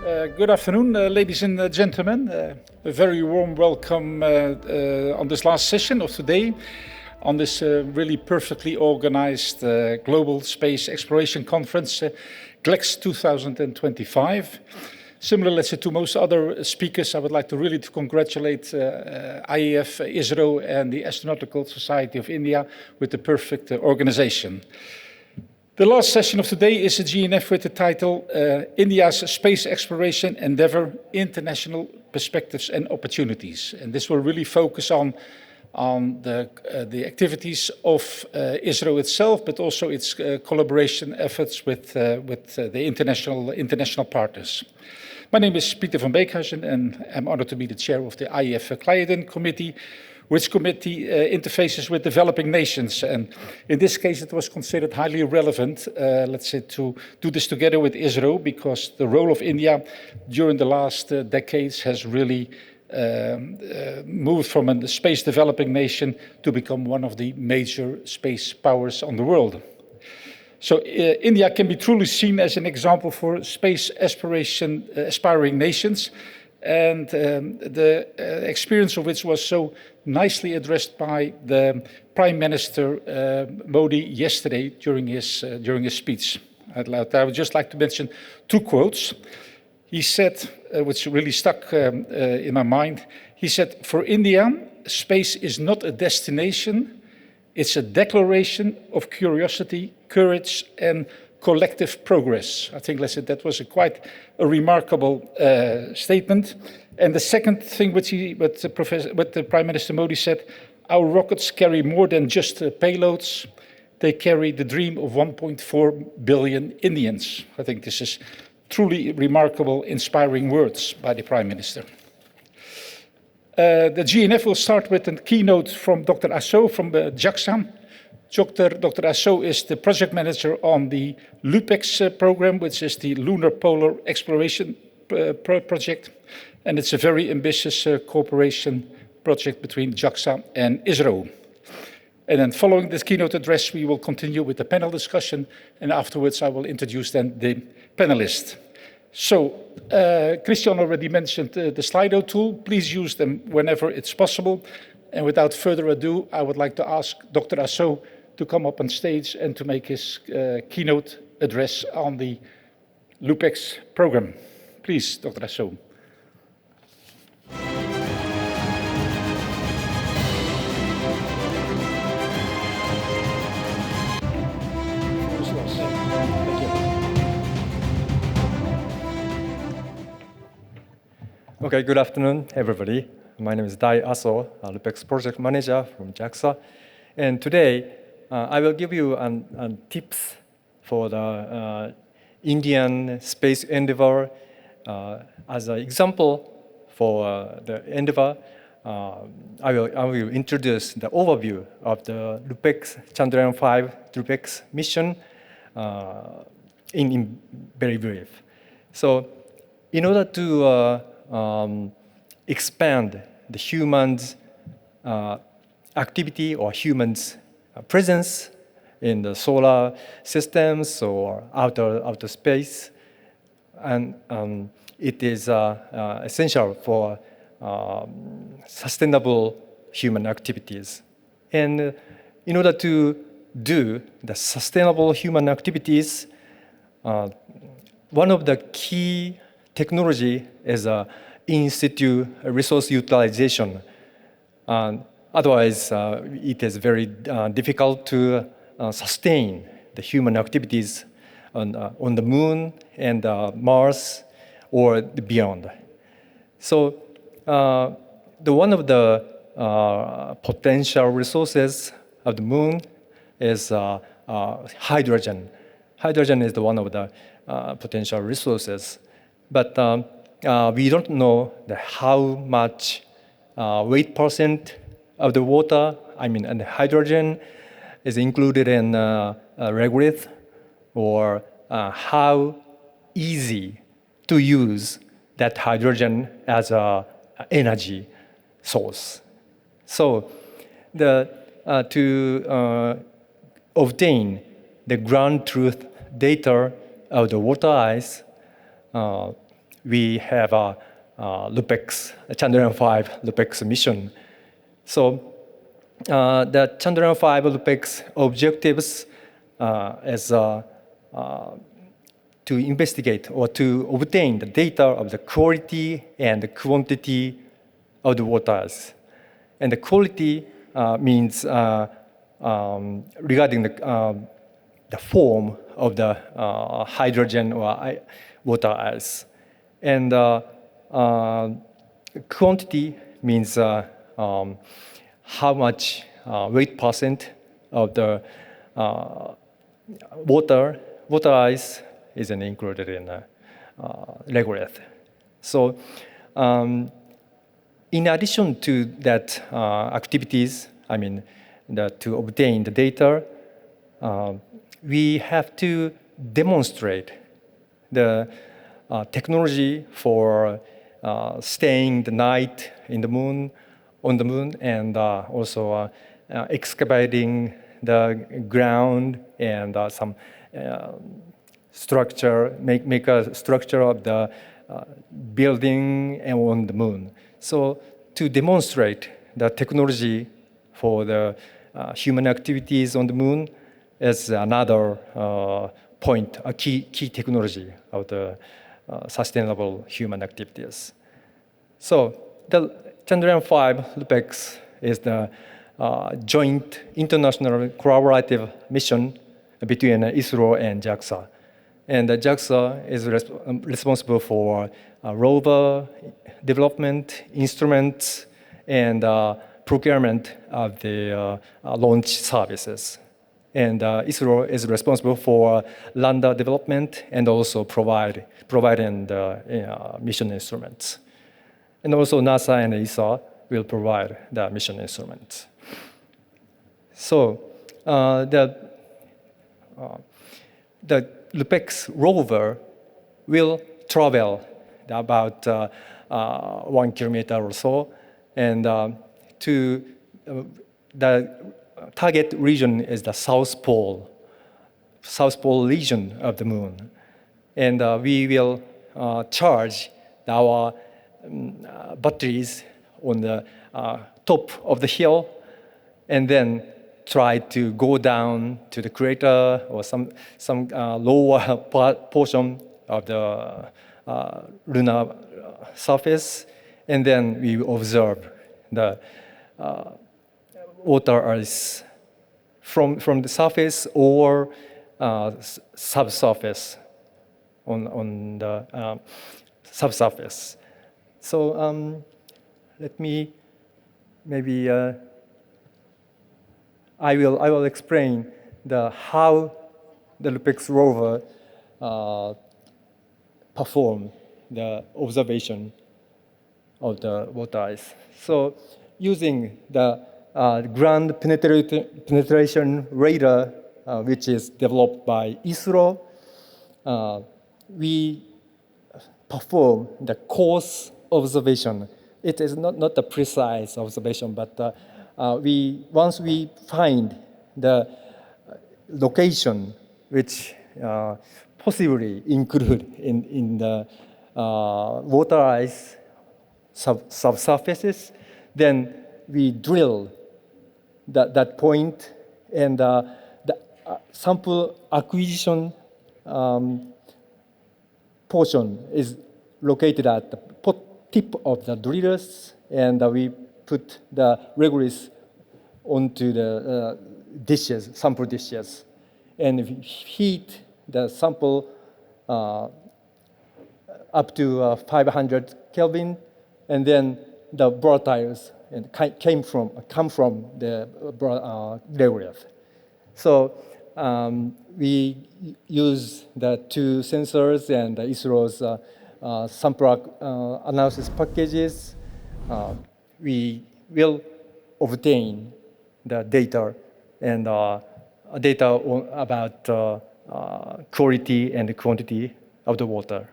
Good afternoon, ladies and gentlemen. A very warm welcome on this last session of today, on this really perfectly organized Global Space Exploration Conference, GLEX 2025. Similar, let's say, to most other speakers, I would like to really congratulate IAF, ISRO, and the Astronautical Society of India with the perfect organization. The last session of today is a GNF with the title India's Space Exploration Endeavour, International Perspectives and Opportunities. And this will really focus on the activities of ISRO itself, but also its collaboration efforts with the international partners. My name is Pieter van Beekhuizen, and I'm honored to be the chair of the IAF Client Committee, which committee interfaces with developing nations. And in this case, it was considered highly relevant, let's say, to do this together with ISRO, because the role of India during the last decades has really moved from a space developing nation to become one of the major space powers on the world. So India can be truly seen as an example for space exploration aspiring nations, and the experience of which was so nicely addressed by the Prime Minister Modi yesterday during his speech. I would just like to mention two quotes. He said, which really stuck in my mind, he said, "For India, space is not a destination, it's a declaration of curiosity, courage, and collective progress." I think, let's say, that was quite a remarkable statement. And the second thing what the Prime Minister Modi said, "Our rockets carry more than just payloads, they carry the dream of 1.4 billion Indians." I think this is truly remarkable, inspiring words by the Prime Minister. The GNF will start with a keynote from Dr. Asso from JAXA. Dr. Asso is the project manager on the LUPEX program, which is the Lunar Polar Exploration project. And it's a very ambitious cooperation project between JAXA and ISRO. And then following this keynote address, we will continue with the panel discussion. And afterwards, I will introduce then the panelists. So, Christian already mentioned the Slido tool. Please use them whenever it's possible. And without further ado, I would like to ask Dr. Asso to come up on stage and to make his keynote address on the LUPEX program. Please, Dr. Asso. Okay, good afternoon, everybody. My name is Dai Asso, LUPEX project manager from JAXA. And today, I will give you tips for the Indian space endeavor. As an example for the endeavor, I will introduce the overview of the LUPEX Chandrayaan 5 LUPEX mission in very brief. So, in order to expand the humans' activity or humans' presence in the solar systems or outer space, and it is essential for sustainable human activities. And in order to do the sustainable human activities, one of the key technology is in situ resource utilization. Otherwise, it is very difficult to sustain the human activities on the moon and Mars or beyond. So, one of the potential resources of the moon is hydrogen. Hydrogen is one of the potential resources. But we don't know how much weight percent of the water, and the hydrogen is included in regolith, or how easy to use that hydrogen as an energy source. So, to obtain the ground truth data of the water ice, we have a LUPEX, a Chandrayaan-5 LUPEX mission. So the Chandrayaan-5 LUPEX objectives is to investigate or to obtain the data of the quality and the quantity of the waters. And the quality means regarding the form of the hydrogen or water ice. And quantity means how much weight percent of the water ice is included in the regolith. So in addition to that activities, I mean, to obtain the data, we have to demonstrate the technology for staying the night in the moon, on the moon, and also excavating the ground and some structure, make a structure of the building and on the moon. So to demonstrate the technology for the human activities on the moon is another point, a key technology of the sustainable human activities. So the Chandrayaan-5 LUPEX is the joint international collaborative mission between ISRO and JAXA. And JAXA is responsible for rover development, instruments, and procurement of the launch services. And ISRO is responsible for lander development and also providing the mission instruments. And also NASA and ESA will provide the mission instruments. So the LUPEX rover will travel about 1 kilometer or so, and to the target region is the South Pole region of the moon. And we will charge our batteries on the top of the hill, and then try to go down to the crater or some lower portion of the lunar surface, and then we observe the water ice from the surface or subsurface on the subsurface. So let me maybe I will explain how the LUPEX rover perform the observation of the water ice. So using the ground penetration radar, which is developed by ISRO, we perform the coarse observation. It is not a precise observation, but once we find the location which possibly include in the water ice subsurfaces, then we drill that point, and the sample acquisition portion is located at the tip of the drillers, and we put the regolith onto the sample dishes, and we heat the sample up to 500 Kelvin, and then the volatiles come from the regolith. So we use the two sensors and ISRO's sample analysis packages. We will obtain the data and data about quality and quantity of the water.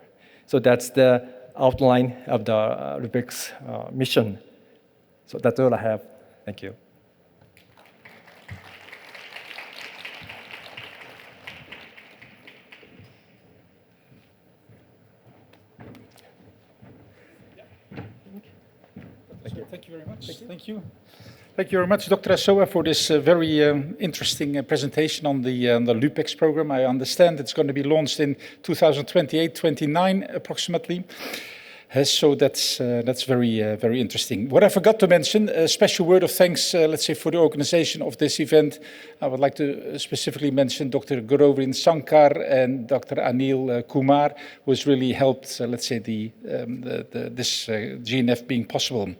So that's the outline of the LUPEX mission. So that's all I have. Thank you. Thank you very much. Thank you. Thank you very much, Dr. Assoa, for this very interesting presentation on the LUPEX program. I understand it's going to be launched in 2028-29 approximately. So that's very interesting. What I forgot to mention, a special word of thanks, let's say, for the organization of this event. I would like to specifically mention Dr. Gorovin Sankar and Dr. Anil Kumar, who has really helped, let's say, this GNF being possible.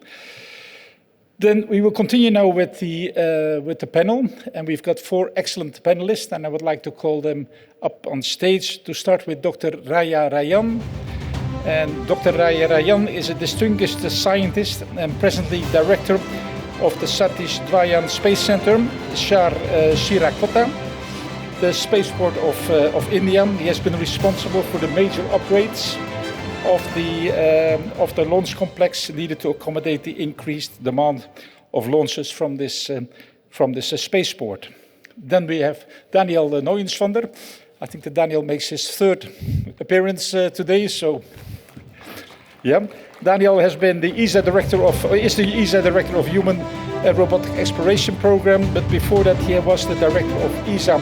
Then we will continue now with the panel, and we've got 4 excellent panelists, and I would like to call them up on stage to start with Dr. Raya Rayan. And Dr. Raya Rayan is a distinguished scientist and presently director of the Satish Dhawan Space Center, Sriharikota, the spaceport of India. He has been responsible for the major upgrades of the launch complex needed to accommodate the increased demand of launches from this spaceport. Then we have Daniel Nooyensvander. I think that Daniel makes his 3rd appearance today. So, yeah, Daniel has been the ESA director of Human Robotic Exploration Program. But before that, he was the director of ESA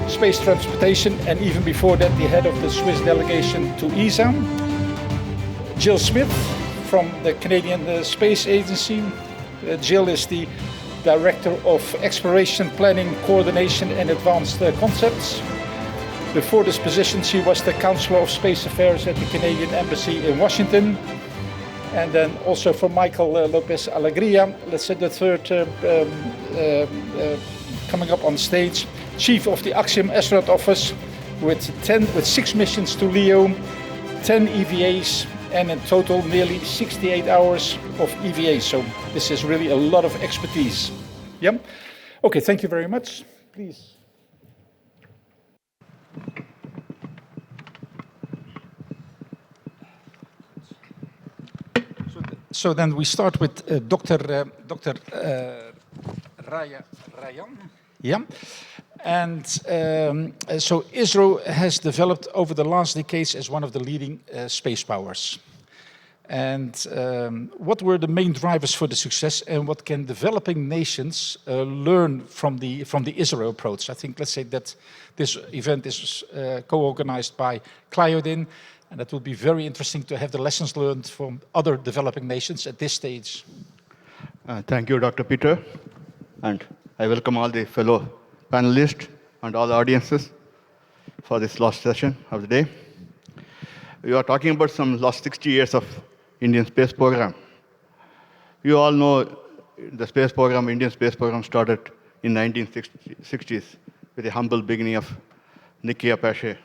Space Transportation, and even before that, the head of the Swiss delegation to ESA. Jill Smith from the Canadian Space Agency. Jill is the Director of Exploration Planning, Coordination and Advanced Concepts. Before this position, she was the Counselor of Space Affairs at the Canadian Embassy in Washington. And then also for Michael Lopez Alegria, let's say the 3rd coming up on stage, Chief of the Axiom Astronaut Office with 6 missions to LEO, 10 EVAs, and in total nearly 68 hours of EVA. So this is really a lot of expertise. Yeah? Okay, thank you very much. Please. So then we start with Dr. Raya Rayan. Yeah. And so ISRO has developed over the last decades as one of the leading space powers. And what were the main drivers for the success, and what can developing nations learn from the ISRO approach? I think, let's say that this event is co-organized by Cliodin, and that would be very interesting to have the lessons learned from other developing nations at this stage. Thank you, Dr. Peter, and I welcome all the fellow panelists and all the audiences for this last session of the day. We are talking about some last 60 years of Indian space program. You all know the space program, Indian space program started in 1960s with a humble beginning of Nikki Apache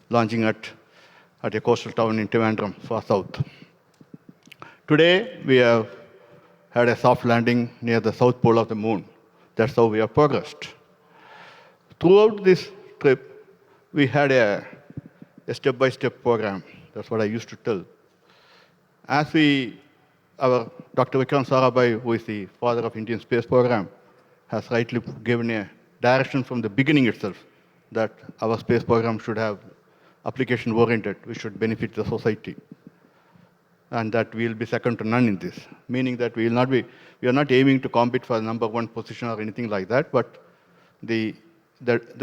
launching at a coastal town in Trivandrum, far south. Today, we have had a soft landing near the south pole of the moon. That's how we have progressed. Throughout this trip, we had a step-by-step program. That's what I used to tell. As our Dr. Vikram Sarabhai, who is the father of Indian space program, has rightly given a direction from the beginning itself that our space program should have application-oriented. We should benefit the society. And that we will be second to none in this, meaning that we are not aiming to compete for the #1 position or anything like that, but the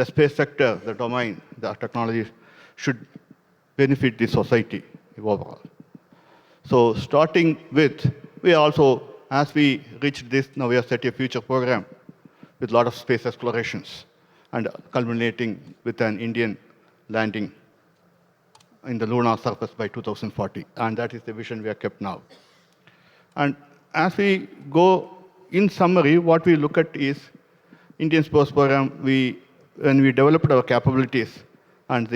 space sector, the domain, the technology should benefit the society overall. So starting with, we also, as we reached this, now we have set a future program with a lot of space explorations and culminating with an Indian landing in the lunar surface by 2040. And that is the vision we have kept now. And as we go, in summary, what we look at is Indian space program, when we developed our capabilities and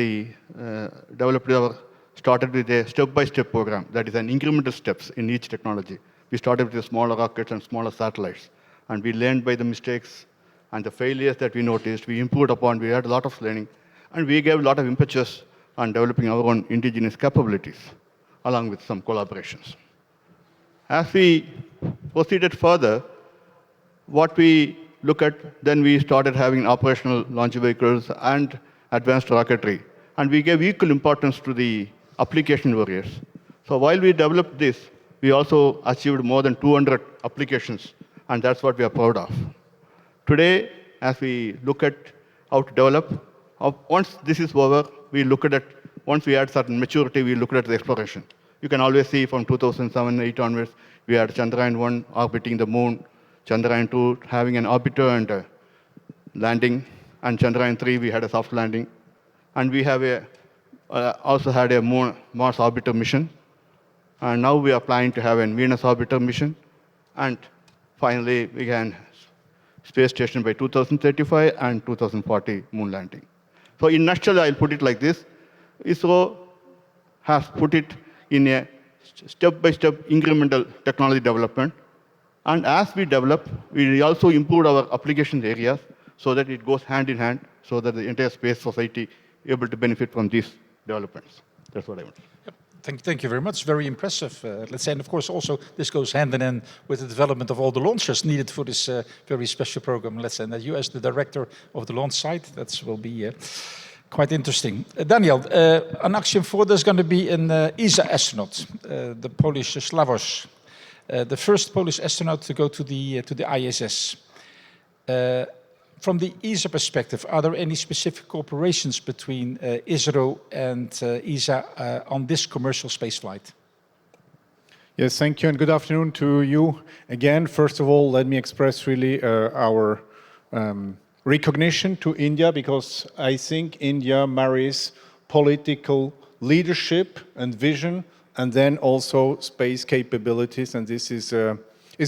started with a step-by-step program, that is an incremental steps in each technology. We started with the smaller rockets and smaller satellites. And we learned by the mistakes and the failures that we noticed. We improved upon, we had a lot of learning. And we gave a lot of impetus on developing our own indigenous capabilities, along with some collaborations. As we proceeded further, what we look at, then we started having operational launch vehicles and advanced rocketry. And we gave equal importance to the application areas. So while we developed this, we also achieved more than 200 applications, and that's what we are proud of. Today, as we look at how to develop, once this is over, we look at it, once we had certain maturity, we look at the exploration. You can always see from 2007-8 onwards, we had Chandrayaan 1 orbiting the moon, Chandrayaan 2 having an orbiter and landing, and Chandrayaan 3 we had a soft landing. And we have also had a Mars Orbiter mission. And now we are planning to have a Venus Orbitor mission. And finally, we can space station by 2035 and 2040 moon landing. So in a nutshell, I'll put it like this. ISRO has put it in a step-by-step incremental technology development. And as we develop, we also improve our application areas so that it goes hand in hand, so that the entire space society is able to benefit from these developments. That's what I want. Yep. Thank you very much. Very impressive, let's say. And of course, also, this goes hand in hand with the development of all the launchers needed for this very special program, let's say. And you, as the director of the launch site, that will be quite interesting. Daniel, on Axiom 4, there's going to be an ESA astronaut, the Polish Slavoj, the first Polish astronaut to go to the ISS. From the ESA perspective, are there any specific cooperations between ISRO and ESA on this commercial spaceflight? Yes, thank you, and good afternoon to you again. First of all, let me express really our recognition to India, because I think India marries political leadership and vision, and then also space capabilities, and this is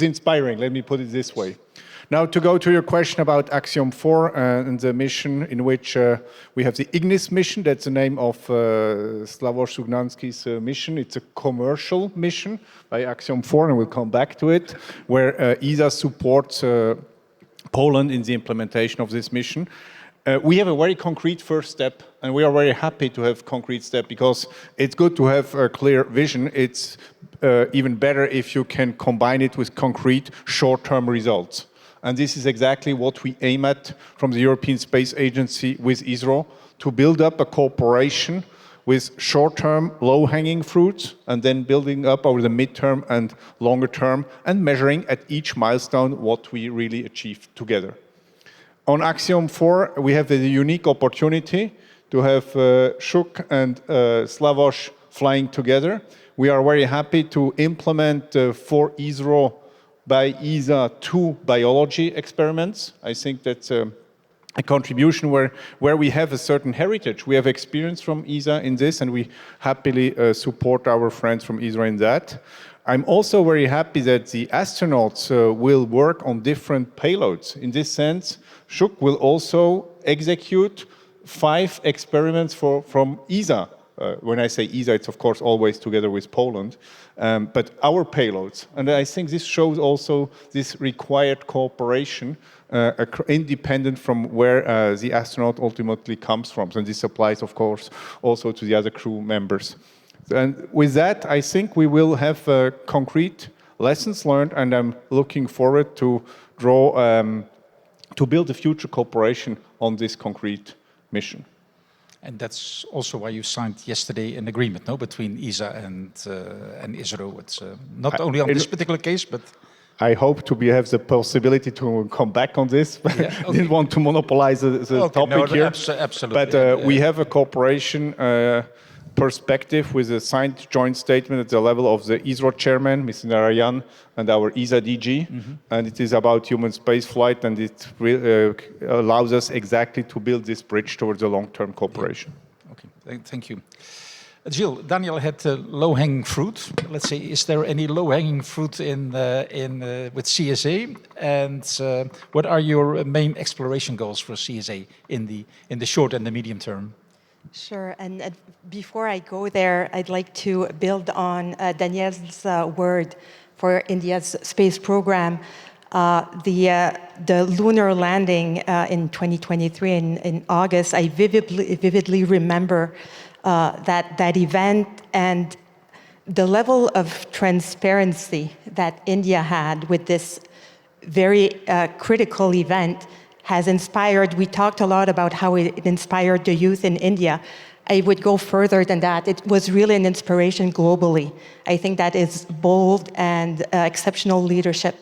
inspiring. Let me put it this way. Now, to go to your question about Axiom 4 and the mission in which we have the Ignis mission, that's the name of Slavoj Sugnansky's mission. It's a commercial mission by Axiom 4, and we'll come back to it, where ESA supports Poland in the implementation of this mission. We have a very concrete first step, and we are very happy to have concrete step, because it's good to have a clear vision. It's even better if you can combine it with concrete short-term results. And this is exactly what we aim at from the European Space Agency with ISRO, to build up a cooperation with short-term, low-hanging fruits, and then building up over the mid-term and longer term, and measuring at each milestone what we really achieved together. On Axiom 4, we have a unique opportunity to have Shuk and Slavoj flying together. We are very happy to implement for ISRO by ESA 2 biology experiments. I think that's a contribution where we have a certain heritage. We have experience from ESA in this, and we happily support our friends from ISRO in that. I'm also very happy that the astronauts will work on different payloads. In this sense, Shuk will also execute 5 experiments from ESA. When I say ESA, it's of course always together with Poland, but our payloads. And I think this shows also this required cooperation, independent from where the astronaut ultimately comes from. And this applies, of course, also to the other crew members. And with that, I think we will have concrete lessons learned, and I'm looking forward to to build a future cooperation on this concrete mission. And that's also why you signed yesterday an agreement, no, between ESA and ISRO. It's not only on this particular case, but I hope to have the possibility to come back on this. Yeah, okay. Didn't want to monopolize the topic here. Absolutely. But we have a cooperation perspective with a signed joint statement at the level of the ISRO chairman, Mr. Chandrayaan, and our ESA DG. And it is about human space flight, and it allows us exactly to build this bridge towards a long-term cooperation. Okay, thank you. Jill, Daniel had low-hanging fruit. Let's say, is there any low-hanging fruit with CSA? And what are your main exploration goals for CSA in the short and the medium term? Sure, and before I go there, I'd like to build on Daniel's word for India's space program. The lunar landing in 2023 in August, I vividly remember that event, and the level of transparency that India had with this very critical event has inspired. We talked a lot about how it inspired the youth in India. I would go further than that. It was really an inspiration globally. I think that is bold and exceptional leadership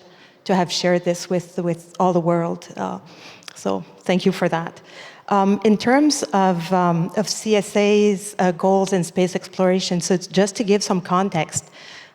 to have shared this with all the world. So thank you for that. In terms of CSA's goals in space exploration, so it's just to give some context,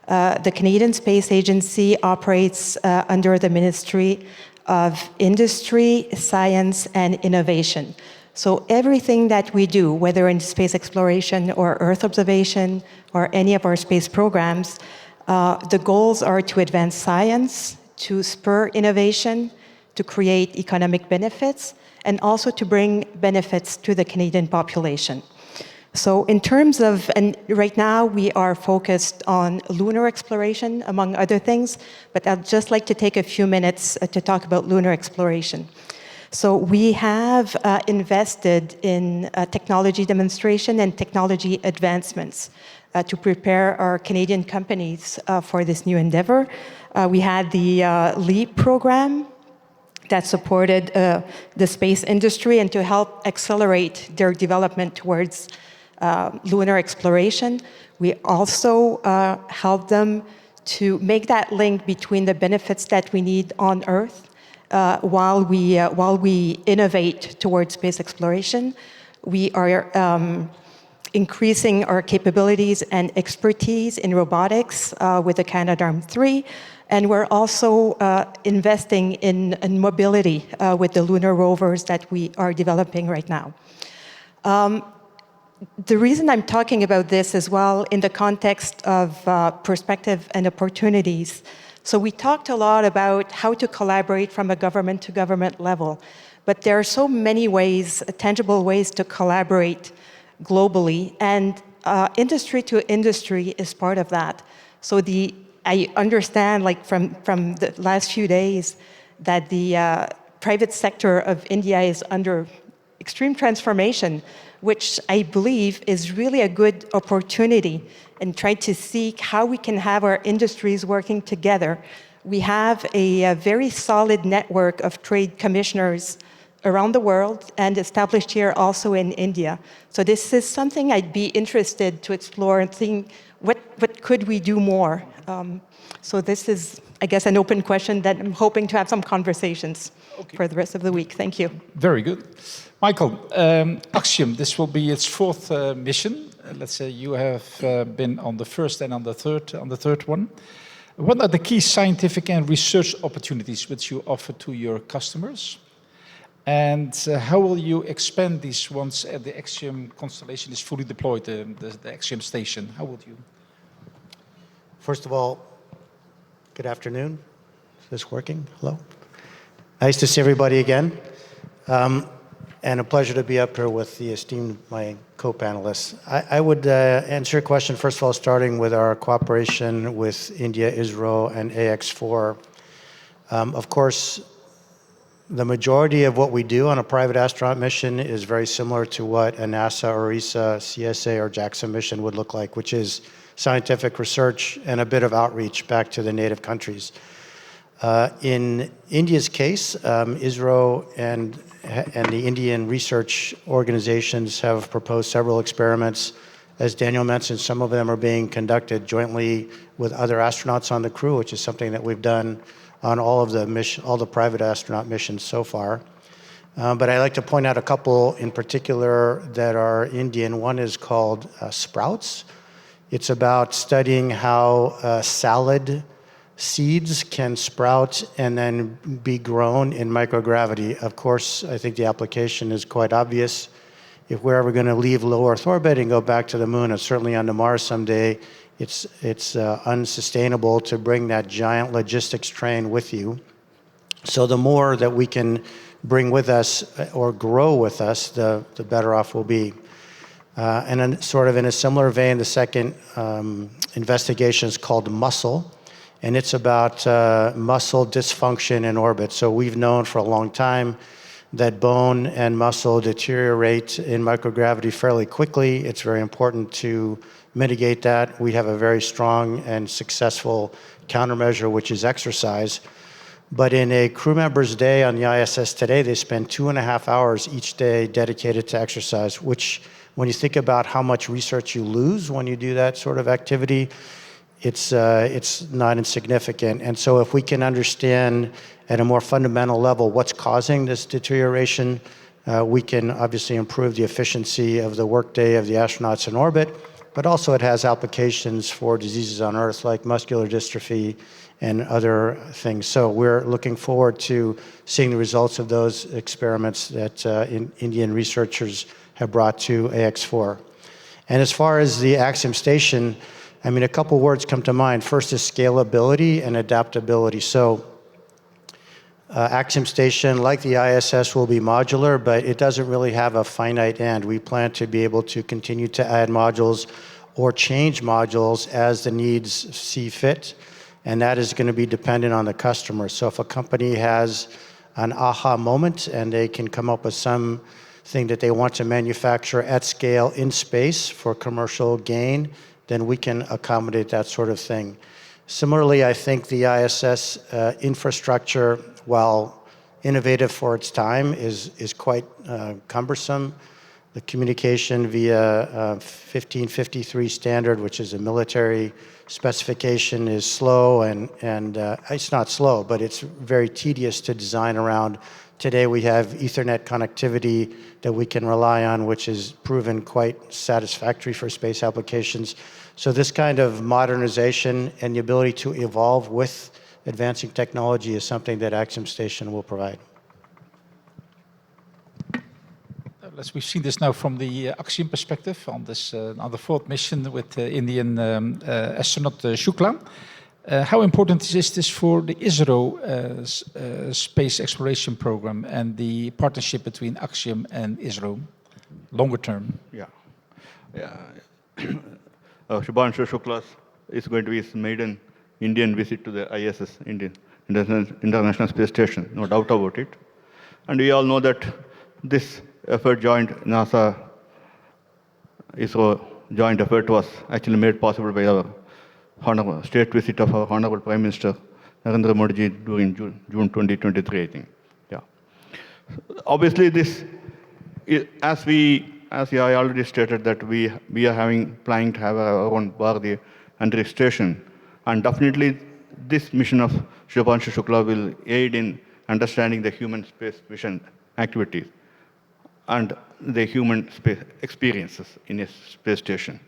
the Canadian Space Agency operates under the Ministry of Industry, Science, and Innovation. So everything that we do, whether in space exploration or Earth observation or any of our space programs, the goals are to advance science, to spur innovation, to create economic benefits, and also to bring benefits to the Canadian population. So in terms of, and right now we are focused on lunar exploration, among other things, but I'd just like to take a few minutes to talk about lunar exploration. So we have invested in technology demonstration and technology advancements to prepare our Canadian companies for this new endeavor. We had the LEAP program that supported the space industry and to help accelerate their development towards lunar exploration. We also helped them to make that link between the benefits that we need on Earth while we innovate towards space exploration. We are increasing our capabilities and expertise in robotics with the Canadarm3, and we're also investing in mobility with the lunar rovers that we are developing right now. The reason I'm talking about this as well in the context of perspective and opportunities, so we talked a lot about how to collaborate from a government to government level, but there are so many ways, tangible ways to collaborate globally, and industry to industry is part of that. So I understand, like from the last few days, that the private sector of India is under extreme transformation, which I believe is really a good opportunity, and try to seek how we can have our industries working together. We have a very solid network of trade commissioners around the world and established here also in India. So this is something I'd be interested to explore and think, what could we do more? So this is, I guess, an open question that I'm hoping to have some conversations for the rest of the week. Thank you. Very good. Michael, Axiom, this will be its fourth mission. Let's say you have been on the first and on the third one. What are the key scientific and research opportunities which you offer to your customers? And how will you expand these once the Axiom constellation is fully deployed, the Axiom station? How would you? First of all, good afternoon. Is this working? Hello? Nice to see everybody again. And a pleasure to be up here with the esteemed, my co-panelists. I would answer your question, first of all, starting with our cooperation with India, ISRO, and AX4. Of course, the majority of what we do on a private astronaut mission is very similar to what a NASA or ESA, CSA, or JAXA mission would look like, which is scientific research and a bit of outreach back to the native countries. In India's case, ISRO and the Indian research organizations have proposed several experiments. As Daniel mentioned, some of them are being conducted jointly with other astronauts on the crew, which is something that we've done on all the private astronaut missions so far. But I'd like to point out a couple in particular that are Indian. One is called Sprouts. It's about studying how salad seeds can sprout and then be grown in microgravity. Of course, I think the application is quite obvious. If we're ever going to leave low Earth orbit and go back to the moon, and certainly onto Mars someday, it's unsustainable to bring that giant logistics train with you. So the more that we can bring with us or grow with us, the better off we'll be. And then sort of in a similar vein, the second investigation is called Muscle. And it's about muscle dysfunction in orbit. So we've known for a long time that bone and muscle deteriorate in microgravity fairly quickly. It's very important to mitigate that. We have a very strong and successful countermeasure, which is exercise. But in a crew member's day on the ISS today, they spend 2.5 hours each day dedicated to exercise, which when you think about how much research you lose when you do that sort of activity, it's not insignificant. And so if we can understand at a more fundamental level what's causing this deterioration, we can obviously improve the efficiency of the workday of the astronauts in orbit, but also it has applications for diseases on Earth like muscular dystrophy and other things. So we're looking forward to seeing the results of those experiments that Indian researchers have brought to AX4. And as far as the Axiom Station, I mean, a couple words come to mind. First is scalability and adaptability. So Axiom Station, like the ISS, will be modular, but it doesn't really have a finite end. We plan to be able to continue to add modules or change modules as the needs see fit, and that is going to be dependent on the customer. So if a company has an aha moment and they can come up with something that they want to manufacture at scale in space for commercial gain, then we can accommodate that sort of thing. Similarly, I think the ISS infrastructure, while innovative for its time, is quite cumbersome. The communication via 1553 standard, which is a military specification, is slow, and it's not slow, but it's very tedious to design around. Today we have Ethernet connectivity that we can rely on, which is proven quite satisfactory for space applications. So this kind of modernization and the ability to evolve with advancing technology is something that Axiom Station will provide. We've seen this now from the Axiom perspective on this on the fourth mission with the Indian astronaut Shukla. How important is this for the ISRO space exploration program and the partnership between Axiom and ISRO, longer term? Yeah. Shubhanshu Shukla is going to be his maiden Indian visit to the ISS, International Space Station, no doubt about it. And we all know that this effort, joint NASA-ISRO joint effort, was actually made possible by our honorable state visit of our Honorable Prime Minister Narendra Modi during June 2023, I think. Yeah. Obviously, this, as I already stated, that we are planning to have our own Bharatiya Antariksh Station, and definitely this mission of Shubhanshu Shukla will aid in understanding the human space mission activities and the human space experiences in a space station.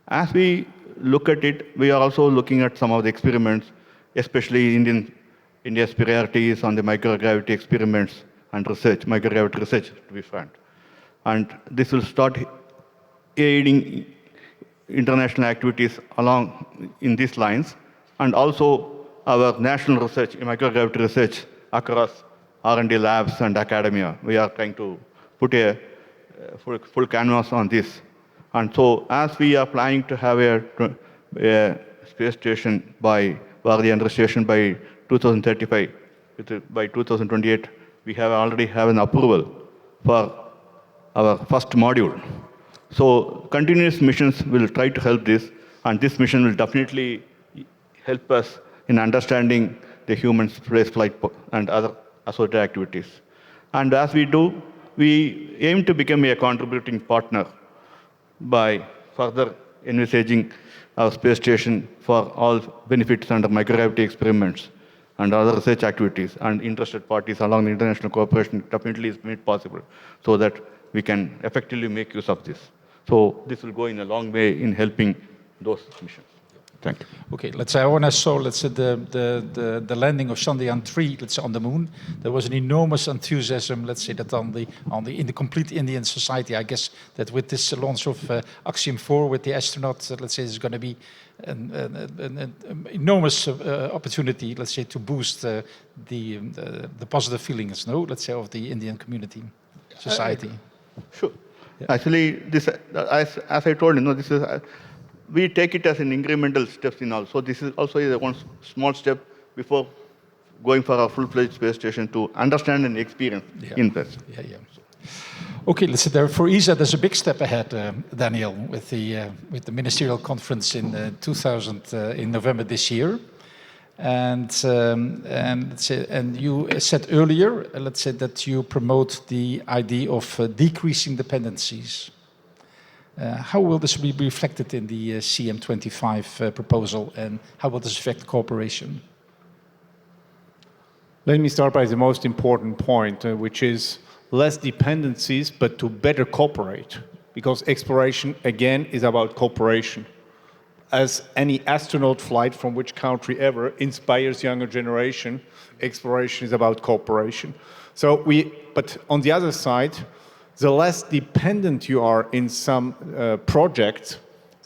As we look at it, we are also looking at some of the experiments, especially India's priorities on the microgravity experiments and research, microgravity research, to be frank. And this will start aiding international activities along in these lines, and also our national research, microgravity research across R&D labs and academia. We are trying to put a full canvas on this. And so as we are planning to have a space station by Bharatiya Antariksh Station by 2035, by 2028, we already have an approval for our first module. So continuous missions will try to help this, and this mission will definitely help us in understanding the human space flight and other associated activities. And as we do, we aim to become a contributing partner by further envisaging our space station for all benefits under microgravity experiments and other research activities, and interested parties along the international cooperation definitely is made possible so that we can effectively make use of this. So this will go in a long way in helping those missions. Thank you. Okay, let's say when I saw, let's say the landing of Chandrayaan 3, let's say on the moon, there was an enormous enthusiasm, let's say that in the complete Indian society. I guess that with this launch of Axiom 4 with the astronauts, let's say there's going to be an enormous opportunity, let's say, to boost the positive feelings, let's say, of the Indian community, society. Sure. Yeah. Actually, this, as I told you, this is. We take it as an incremental steps in all. So this is also one small step before going for a full-fledged space station to understand and experience in place. Yeah. Okay, let's say there for ESA there's a big step ahead, Daniel, with the ministerial conference in in November this year, and you said earlier, let's say that you promote the idea of decreasing dependencies. How will this be reflected in the CM25 proposal, and how will this affect cooperation? Let me start by the most important point, which is less dependencies, but to better cooperate. Because exploration, again, is about cooperation. As any astronaut flight from which country ever inspires younger generation, exploration is about cooperation. But on the other side, the less dependent you are in some projects,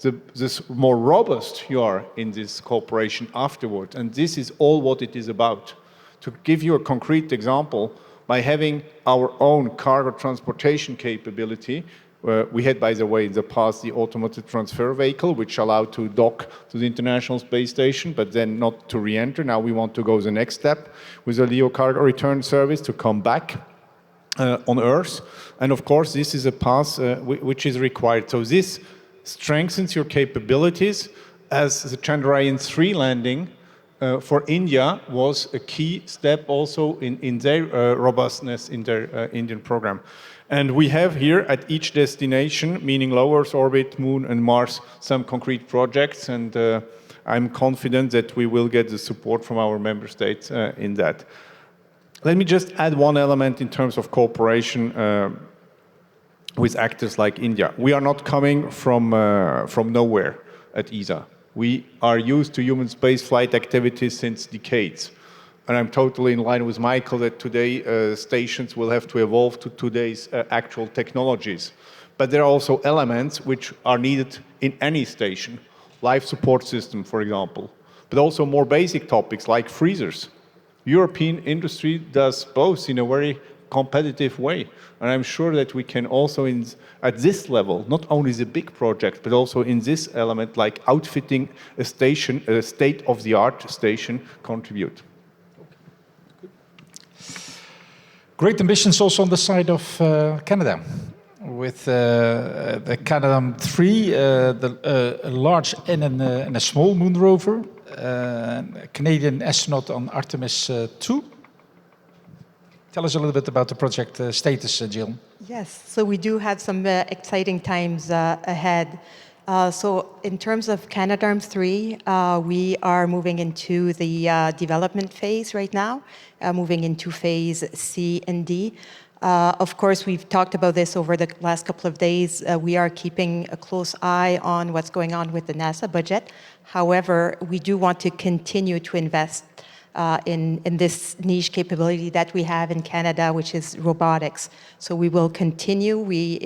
the more robust you are in this cooperation afterward. And this is all what it is about. To give you a concrete example, by having our own cargo transportation capability, we had, by the way, in the past, the automated transfer vehicle, which allowed to dock to the International Space Station, but then not to re-enter. Now we want to go the next step with a LEO cargo return service to come back on Earth. And of course, this is a path which is required. So this strengthens your capabilities, as the Chandrayaan 3 landing for India was a key step also in their robustness in their Indian program. And we have here at each destination, meaning low Earth orbit, Moon and Mars, some concrete projects, and I'm confident that we will get the support from our member states in that. Let me just add one element in terms of cooperation with actors like India. We are not coming from nowhere at ESA. We are used to human spaceflight activities since decades. And I'm totally in line with Michael that today stations will have to evolve to today's actual technologies. But there are also elements which are needed in any station, life support system, for example, but also more basic topics like freezers. European industry does both in a very competitive way. And I'm sure that we can also, at this level, not only the big project, but also in this element, like outfitting a station, a state-of-the-art station, contribute. Great ambitions also on the side of Canada, with the Canadarm3, a large and a small moon rover, a Canadian astronaut on Artemis 2. Tell us a little bit about the project status, Jill. Yes, so we do have some exciting times ahead. So in terms of Canadarm3, we are moving into the development phase right now, moving into phase C and D. Of course, we've talked about this over the last couple of days. We are keeping a close eye on what's going on with the NASA budget. However, we do want to continue to invest in this niche capability that we have in Canada, which is robotics. So we will continue. We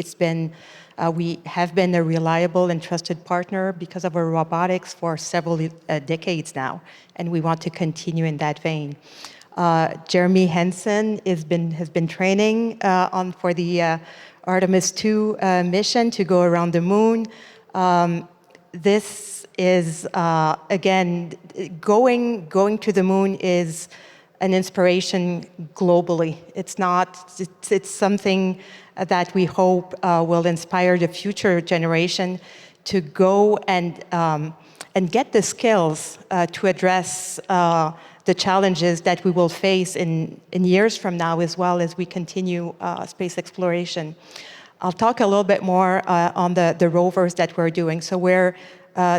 have been a reliable and trusted partner because of our robotics for several decades now, and we want to continue in that vein. Jeremy Henson has been training for the Artemis 2 mission to go around the moon. This is, again, going to the moon is an inspiration globally. It's something that we hope will inspire the future generation to go and get the skills to address the challenges that we will face in years from now, as well as we continue space exploration. I'll talk a little bit more on the rovers that we're doing. So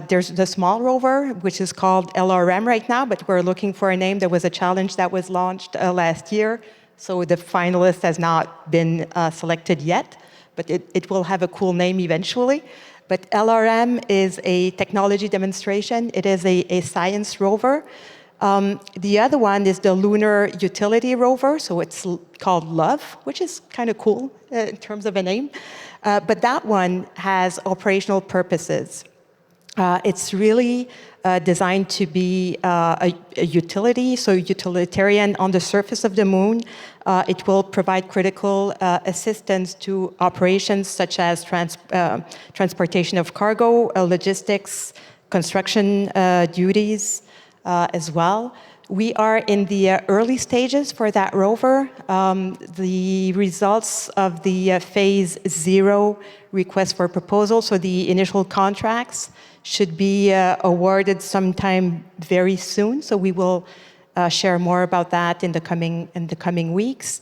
there's the small rover, which is called LRM right now, but we're looking for a name. There was a challenge that was launched last year, so the finalist has not been selected yet, but it will have a cool name eventually. But LRM is a technology demonstration. It is a science rover. The other one is the Lunar Utility Rover, so it's called LOVE, which is kind of cool in terms of a name. But that one has operational purposes. It's really designed to be a utility, so utilitarian on the surface of the moon. It will provide critical assistance to operations such as transportation of cargo, logistics, construction duties as well. We are in the early stages for that rover. The results of the phase 0 request for proposal, so the initial contracts, should be awarded sometime very soon. So we will share more about that in the coming weeks.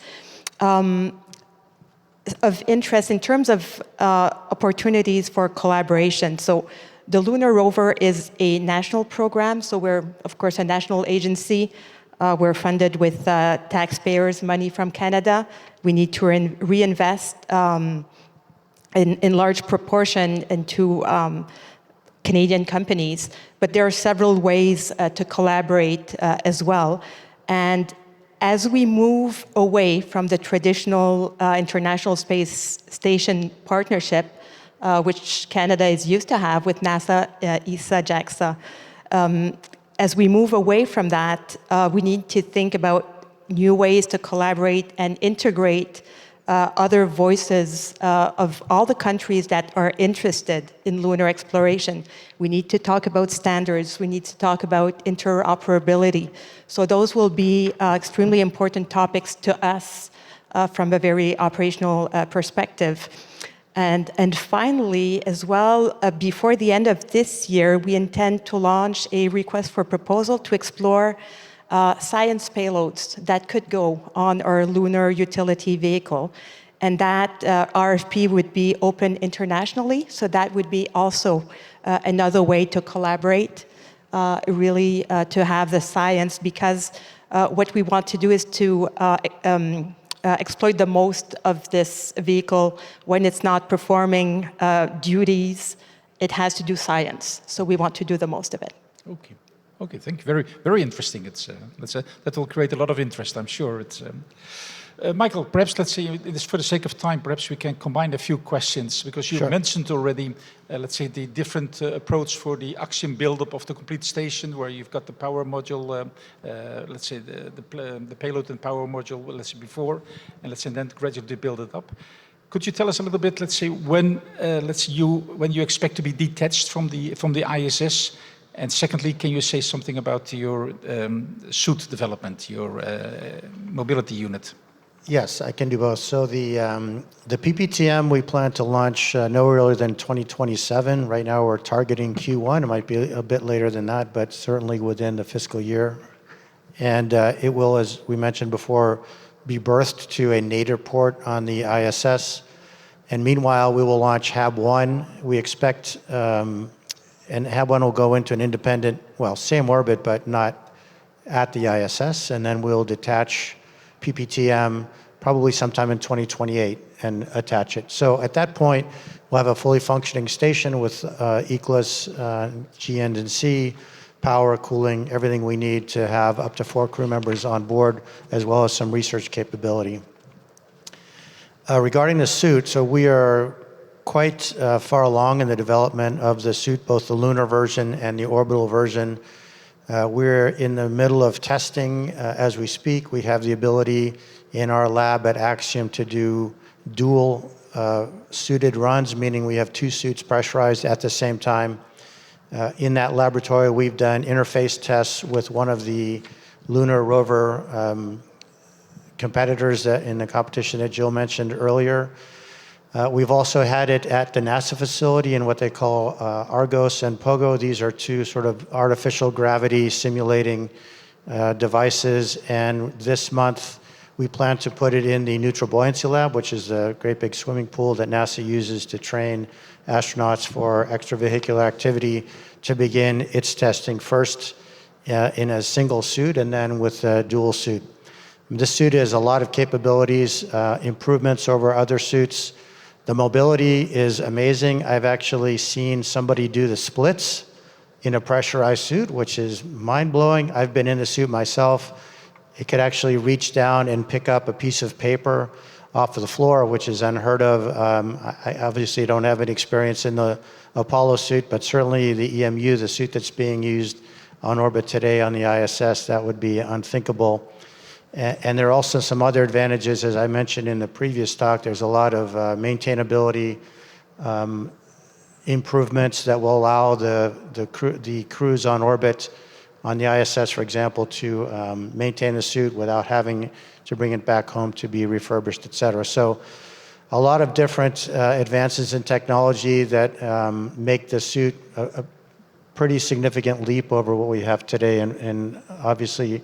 of interest in terms of opportunities for collaboration. So the Lunar Rover is a national program, so we're, of course, a national agency. We're funded with taxpayers' money from Canada. We need to reinvest in large proportion into Canadian companies, but there are several ways to collaborate as well. And as we move away from the traditional International Space Station partnership, which Canada is used to have with NASA, ESA, JAXA, as we move away from that, we need to think about new ways to collaborate and integrate other voices of all the countries that are interested in lunar exploration. We need to talk about standards. We need to talk about interoperability. So those will be extremely important topics to us from a very operational perspective. And finally, as well, before the end of this year, we intend to launch a request for proposal to explore science payloads that could go on our lunar utility vehicle. And that RFP would be open internationally, so that would be also another way to collaborate, really to have the science, because what we want to do is to exploit the most of this vehicle. When it's not performing duties, it has to do science. So we want to do the most of it. Okay. Okay, thank you. Very, very interesting. That will create a lot of interest, I'm sure. Michael, perhaps let's say, for the sake of time, perhaps we can combine a few questions, because you mentioned already, let's say, the different approach for the axiom buildup of the complete station, where you've got the power module, let's say the payload and power module, let's say before, and let's say then gradually build it up. Could you tell us a little bit, let's say, when you expect to be detached from the ISS? And secondly, can you say something about your suit development, your mobility unit? Yes, I can do both. So the PPTM we plan to launch no earlier than 2027. Right now we're targeting Q1. It might be a bit later than that, but certainly within the fiscal year. And it will, as we mentioned before, be berthed to a nadir port on the ISS. And meanwhile, we will launch HAB-1. We expect, and HAB-1 will go into an independent, well, same orbit, but not at the ISS. And then we'll detach PPTM probably sometime in 2028 and attach it. So at that point, we'll have a fully functioning station with ECLS, GNC, power, cooling, everything we need to have up to 4 crew members on board, as well as some research capability. Regarding the suit, so we are quite far along in the development of the suit, both the lunar version and the orbital version. We're in the middle of testing as we speak. We have the ability in our lab at Axiom to do dual suited runs, meaning we have 2 suits pressurized at the same time. In that laboratory, we've done interface tests with one of the lunar rover competitors in the competition that Jill mentioned earlier. We've also had it at the NASA facility in what they call Argos and Pogo. These are 2 sort of artificial gravity simulating devices. And this month, we plan to put it in the Neutral Buoyancy Lab, which is a great big swimming pool that NASA uses to train astronauts for extravehicular activity, to begin its testing first in a single suit and then with a dual suit. This suit has a lot of capabilities, improvements over other suits. The mobility is amazing. I've actually seen somebody do the splits in a pressurized suit, which is mind-blowing. I've been in the suit myself. It could actually reach down and pick up a piece of paper off of the floor, which is unheard of. I obviously don't have any experience in the Apollo suit, but certainly the EMU, the suit that's being used on orbit today on the ISS, that would be unthinkable. And there are also some other advantages, as I mentioned in the previous talk. There's a lot of maintainability improvements that will allow the crews on orbit on the ISS, for example, to maintain the suit without having to bring it back home to be refurbished, et cetera. So a lot of different advances in technology that make the suit a pretty significant leap over what we have today. And obviously,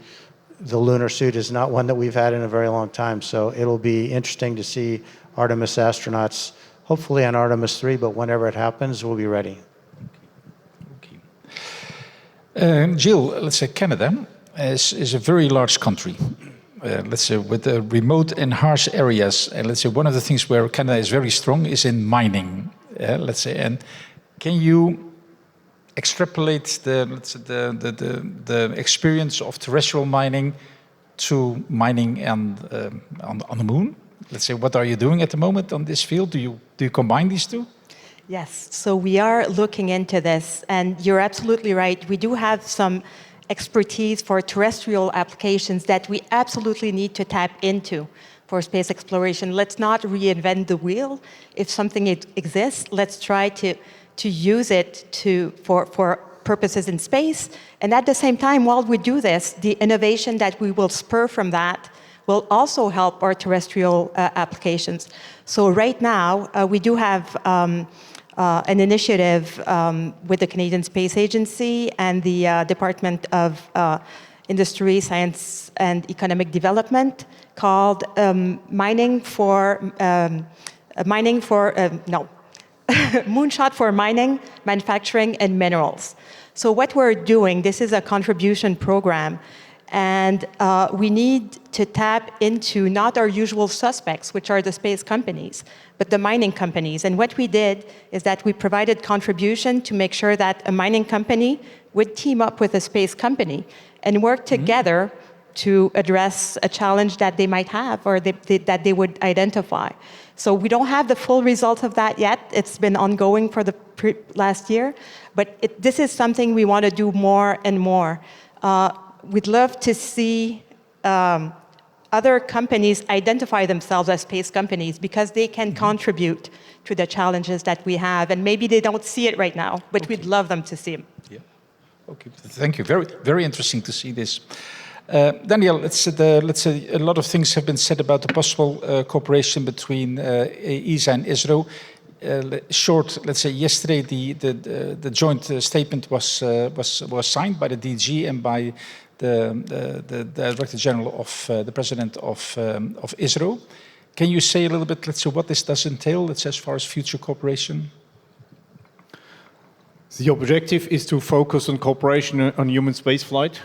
the lunar suit is not one that we've had in a very long time. So it'll be interesting to see Artemis astronauts, hopefully on Artemis 3, but whenever it happens, we'll be ready. Jill, let's say Canada is a very large country. Let's say with remote and harsh areas, and let's say one of the things where Canada is very strong is in mining. Let's say, and can you extrapolate the experience of terrestrial mining to mining and on the moon? Let's say, what are you doing at the moment on this field? Do you combine these two? Yes, so we are looking into this, and you're absolutely right. We do have some expertise for terrestrial applications that we absolutely need to tap into for space exploration. Let's not reinvent the wheel. If something exists, let's try to use it for purposes in space. And at the same time, while we do this, the innovation that we will spur from that will also help our terrestrial applications. So right now, we do have an initiative with the Canadian Space Agency and the Department of Industry, Science and Economic Development called Moonshot for Mining, Manufacturing and Minerals. So what we're doing, this is a contribution program, and we need to tap into not our usual suspects, which are the space companies, but the mining companies. And what we did is that we provided contribution to make sure that a mining company would team up with a space company and work together to address a challenge that they might have or that they would identify. So we don't have the full result of that yet. It's been ongoing for the last year, but this is something we want to do more and more. We'd love to see other companies identify themselves as space companies because they can contribute to the challenges that we have. And maybe they don't see it right now, but we'd love them to see them. Yeah. Okay. Thank you. Very, very interesting to see this. Daniel, let's say a lot of things have been said about the possible cooperation between ESA and ISRO. Let's say yesterday the joint statement was signed by the DG and by the Director General of the President of ISRO. Can you say a little bit, let's say, what this does entail, let's say, as far as future cooperation? The objective is to focus on cooperation on human spaceflight.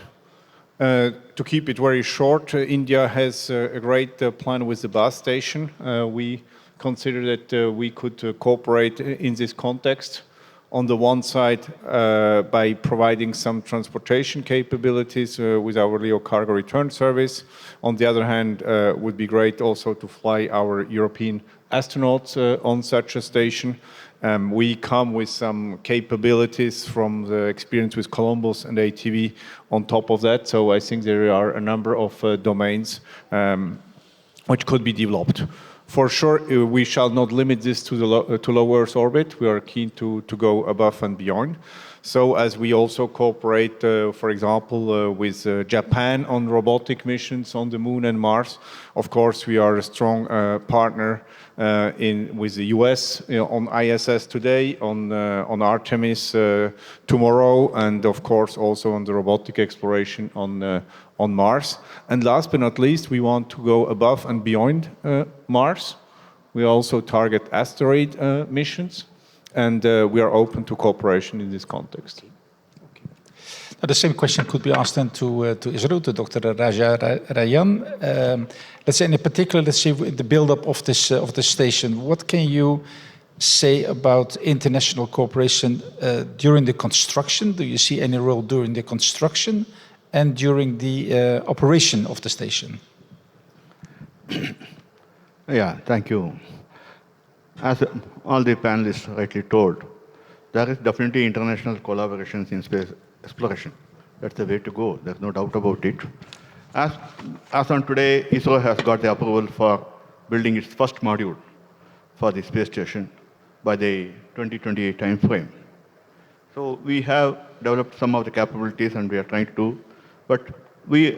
To keep it very short, India has a great plan with the base station. We consider that we could cooperate in this context. On the one side, by providing some transportation capabilities with our LEO cargo return service. On the other hand, would be great also to fly our European astronauts on such a station. We come with some capabilities from the experience with Columbus and ATV on top of that. So I think there are a number of domains which could be developed. For sure, we shall not limit this to low Earth orbit. We are keen to go above and beyond. So as we also cooperate, for example, with Japan on robotic missions on the Moon and Mars, of course, we are a strong partner with the US on ISS today, on Artemis tomorrow, and of course also on the robotic exploration on Mars. And last but not least, we want to go above and beyond Mars. We also target asteroid missions, and we are open to cooperation in this context. Okay. Now, the same question could be asked then to ISRO, to Dr. Chandrayaan. Let's say in particular, let's say the build-up of this station. What can you say about international cooperation during the construction? Do you see any role during the construction and during the operation of the station? Yeah, thank you. As all the panelists rightly told, there is definitely international collaborations in space exploration. That's the way to go. There's no doubt about it. As on today, ISRO has got the approval for building its first module for the space station by the 2028 time frame. So we have developed some of the capabilities and we are trying to, but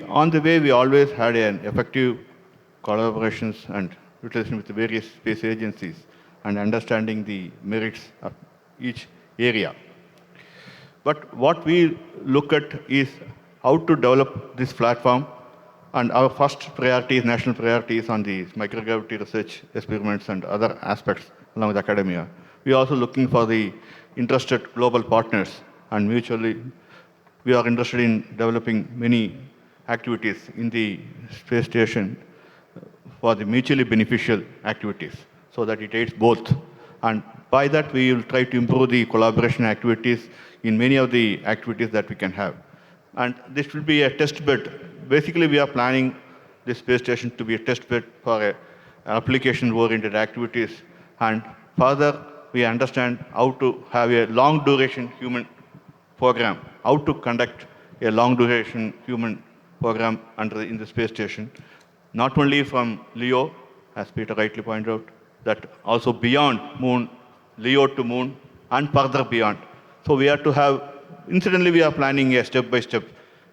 on the way we always had an effective collaborations and utilization with the various space agencies and understanding the merits of each area. But what we look at is how to develop this platform And our first priority is national priorities on the microgravity research experiments and other aspects along with academia. We are also looking for the interested global partners, and mutually we are interested in developing many activities in the space station for the mutually beneficial activities so that it aids both. And by that, we will try to improve the collaboration activities in many of the activities that we can have. And this will be a test bed. Basically, we are planning the space station to be a test bed for application-oriented activities. And further, we understand how to have a long-duration human program, how to conduct a long-duration human program in the space station, not only from LEO, as Peter rightly pointed out, that also beyond Moon, LEO to Moon, and further beyond. So we have to have, incidentally, we are planning a step-by-step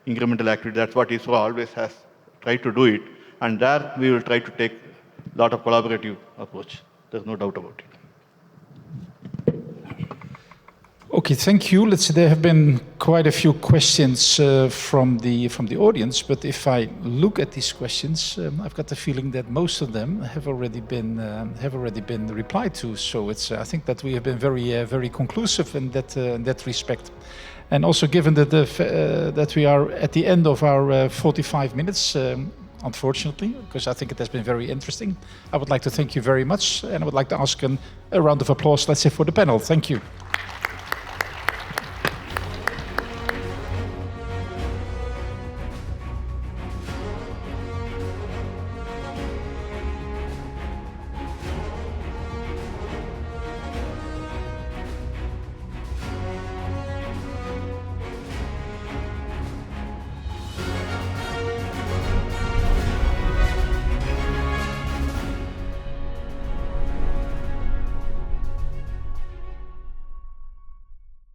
incremental activity. That's what ISRO always has tried to do it. And there we will try to take a lot of collaborative approach. There's no doubt about it. Okay, thank you. Let's see, there have been quite a few questions from the audience, but if I look at these questions, I've got the feeling that most of them have already been replied to. So it's I think that we have been very conclusive in that respect, and also given that that we are at the end of our 45 minutes. Unfortunately, because I think it has been very interesting. I would like to thank you very much, and I would like to ask a round of applause, let's say, for the panel. Thank you.